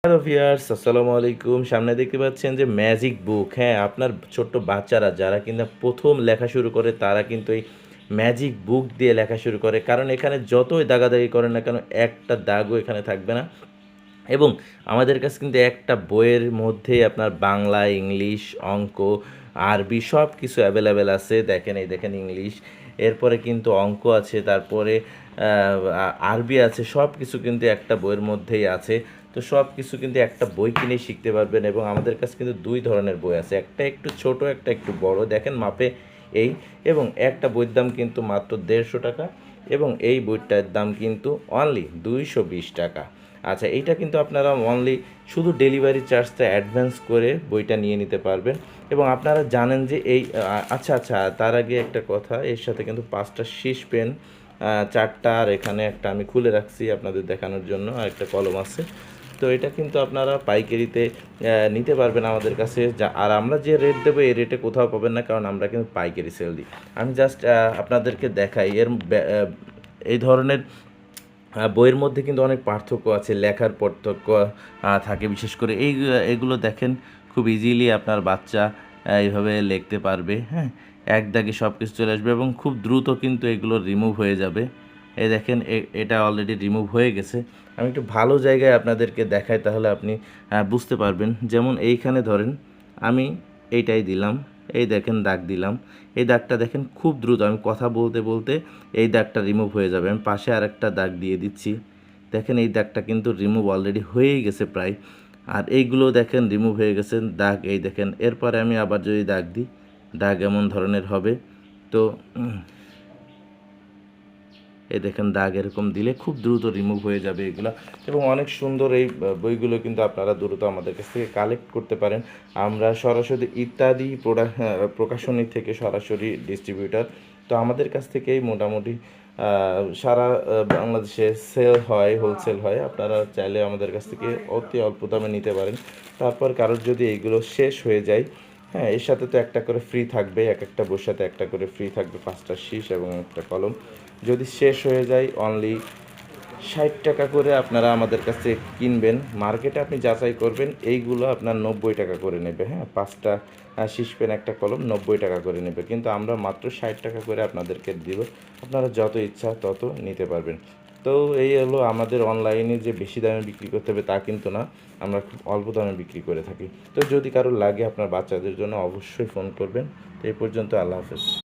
Hello viewers, আসসালামু আলাইকুম। সামনে দেখতে পাচ্ছেন যে ম্যাজিক বুক। হ্যাঁ, আপনার ছোট্ট বাচ্চারা যারা কিনা ১ম লেখা শুরু করে তারা কিন্তু এই ম্যাজিক বুক দিয়ে লেখা শুরু করে। কারণ এখানে যতই দাগাদাগি করেন না কেন একটা দাগও এখানে থাকবে না। এবং আমাদের কাছে কিন্তু একটা বইয়ের মধ্যেই আপনার বাংলা, ইংলিশ, অঙ্ক, আরবি সব কিছু অ্যাভেলেবেল আছে। দেখেন, এই দেখেন ইংলিশ, এরপরে কিন্তু অঙ্ক আছে, তারপরে আরবি আছে। সব কিছু কিন্তু একটা বইয়ের মধ্যেই আছে। তো সব কিছু কিন্তু একটা বই কিনেই শিখতে পারবেন। এবং আমাদের কাছে কিন্তু ২ ধরনের বই আছে। একটা একটু ছোট, একটা একটু বড়। দেখেন মাপে এই। এবং একটা বইয়ের দাম কিন্তু মাত্র ৳১৫০ এবং এই বইটার দাম কিন্তু অনলি ৳২২০ আচ্ছা, এইটা কিন্তু আপনারা অনলি শুধু ডেলিভারি চার্জটা অ্যাডভান্স করে বইটা নিয়ে নিতে পারবেন। এবং আপনারা জানেন যে এই আচ্ছা, তার আগে একটা কথা, এর সাথে কিন্তু ৫টা শীষ পেন, ৪টা, আর এখানে একটা আমি খুলে রাখছি আপনাদের দেখানোর জন্য, আর একটা কলম আছে। তো এটা কিন্তু আপনারা পাইকারিতে নিতে পারবেন আমাদের কাছে। আর আমরা যে রেট দেবো এই রেটে কোথাও পাবেন না, কারণ আমরা কিন্তু পাইকারি সেল দিই। আমি জাস্ট আপনাদেরকে দেখাই এই ধরনের বইয়ের মধ্যে কিন্তু অনেক পার্থক্য আছে, লেখার পার্থক্য থাকে। বিশেষ করে এগুলো দেখেন, খুব ইজিলি আপনার বাচ্চা এইভাবে লিখতে পারবে। হ্যাঁ, এক দাগে সব কিছু চলে আসবে এবং খুব দ্রুত কিন্তু এগুলো রিমুভ হয়ে যাবে। এই দেখেন, এটা অলরেডি রিমুভ হয়ে গেছে। আমি একটু ভালো জায়গায় আপনাদেরকে দেখাই, তাহলে আপনি বুঝতে পারবেন। যেমন এইখানে ধরেন, আমি এইটাই দিলাম, এই দেখেন দাগ দিলাম। এই দাগটা দেখেন খুব দ্রুত, আমি কথা বলতে বলতে এই দাগটা রিমুভ হয়ে যাবে। আমি পাশে আরেকটা দাগ দিয়ে দিচ্ছি। দেখেন এই দাগটা কিন্তু রিমুভ অলরেডি হয়েই গেছে প্রায়। আর এইগুলো দেখেন রিমুভ হয়ে গেছে দাগ, এই দেখেন। এরপরে আমি আবার যদি দাগ দিই, দাগ এমন ধরনের হবে। তো এই দেখেন দাগ এরকম দিলে খুব দ্রুত রিমুভ হয়ে যাবে এগুলো। এবং অনেক সুন্দর এই বইগুলো কিন্তু আপনারা দ্রুত আমাদের কাছ থেকে কালেক্ট করতে পারেন। আমরা সরাসরি ইত্যাদি প্রকাশনী থেকে সরাসরি ডিস্ট্রিবিউটার। তো আমাদের কাছ থেকেই মোটামুটি সারা বাংলাদেশে সেল হয়, হোলসেল হয়। আপনারা চাইলে আমাদের কাছ থেকে অতি অল্প দামে নিতে পারেন। তারপর কারোর যদি এইগুলো শেষ হয়ে যায়, হ্যাঁ, এর সাথে তো একটা করে ফ্রি থাকবে, এক একটা বইয়ের সাথে একটা করে ফ্রি থাকবে, ৫টা শীষ এবং একটা কলম। যদি শেষ হয়ে যায় অনলি ৳৬০ করে আপনারা আমাদের কাছে কিনবেন। মার্কেটে আপনি যাচাই করবেন, এইগুলো আপনার ৳৯০ করে নেবে। হ্যাঁ, ৫টা শীষ পেন, একটা কলম ৳৯০ করে নেবে। কিন্তু আমরা মাত্র ৳৬০ করে আপনাদেরকে দিব। আপনারা যত ইচ্ছা তত নিতে পারবেন। তো এই হলো আমাদের। অনলাইনে যে বেশি দামে বিক্রি করতে হবে তা কিন্তু না, আমরা খুব অল্প দামে বিক্রি করে থাকি। তো যদি কারো লাগে আপনার বাচ্চাদের জন্য, অবশ্যই ফোন করবেন। তো এই পর্যন্ত, আল্লাহ হাফেজ।